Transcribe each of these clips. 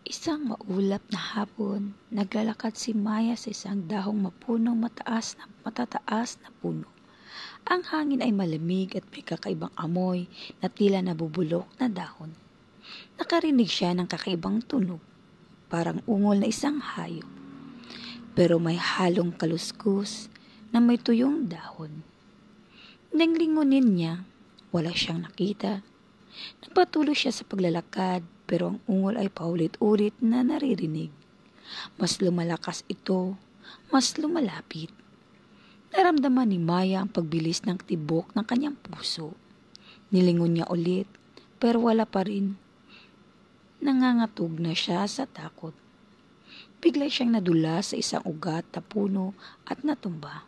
Isang maulap na hapon, naglalakad si Maya sa isang dahong mapunong matataas na puno. Ang hangin ay malamig at may kakaibang amoy na tila nabubulok na dahon. Nakarinig siya ng kakaibang tunog, parang ungol na isang hayop. Pero may halong kaluskus na may tuyong dahon. Nang lingunin niya, wala siyang nakita. Nagpatuloy siya sa paglalakad pero ang ungol ay paulit-ulit na naririnig. Mas lumalakas ito, mas lumalapit. Naramdaman ni Maya ang pagbilis ng tibok ng kanyang puso. Nilingon niya ulit pero wala pa rin. Nangangatog na siya sa takot. Bigla siyang nadula sa isang ugat na puno at natumba.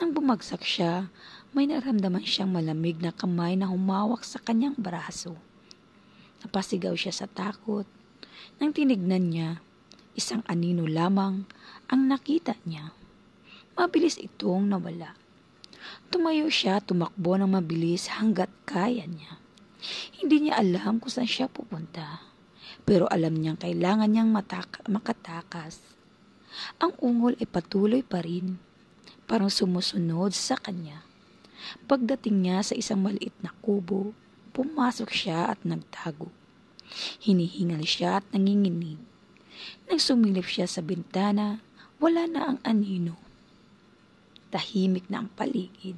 Nang bumagsak siya, may naramdaman siyang malamig na kamay na humawak sa kanyang braso. Napasigaw siya sa takot. Nang tinignan niya, isang anino lamang ang nakita niya. Mabilis itong nawala. Tumayo siya, tumakbo ng mabilis hanggat kaya niya. Hindi niya alam kung saan siya pupunta, pero alam niyang kailangan niyang makatakas. Ang ungol ay patuloy pa rin, parang sumusunod sa kanya. Pagdating niya sa isang maliit na kubo, pumasok siya at nagtago. Hinihingal siya at nanginginig. Nang sumilip siya sa bintana, wala na ang anino. Tahimik na ang paligid.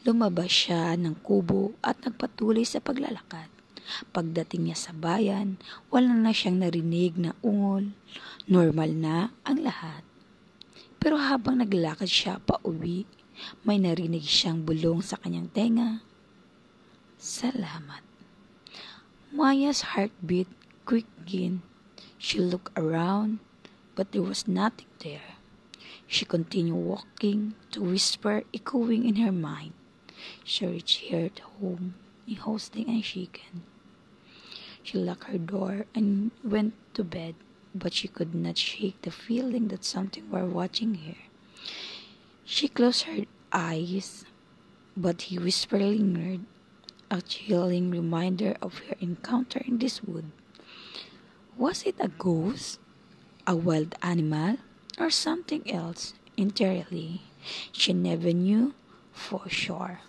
Lumabas siya ng kubo at nagpatuloy sa paglalakad. Pagdating niya sa bayan, wala na siyang narinig na ungol. Normal na ang lahat. Pero habang naglakad siya pauwi, may narinig siyang bulong sa kanyang tenga. Salamat. Maya's heartbeat quickened. She looked around, but there was nothing there. She continued walking, to whisper echoing in her mind. She reached her home, exhausted and shaken. She locked her door and went to bed, but she could not shake the feeling that something were watching her. She closed her eyes, but he whispered lingered, a chilling reminder of her encounter in this wood. Was it a ghost, a wild animal, or something else entirely? She never knew for sure.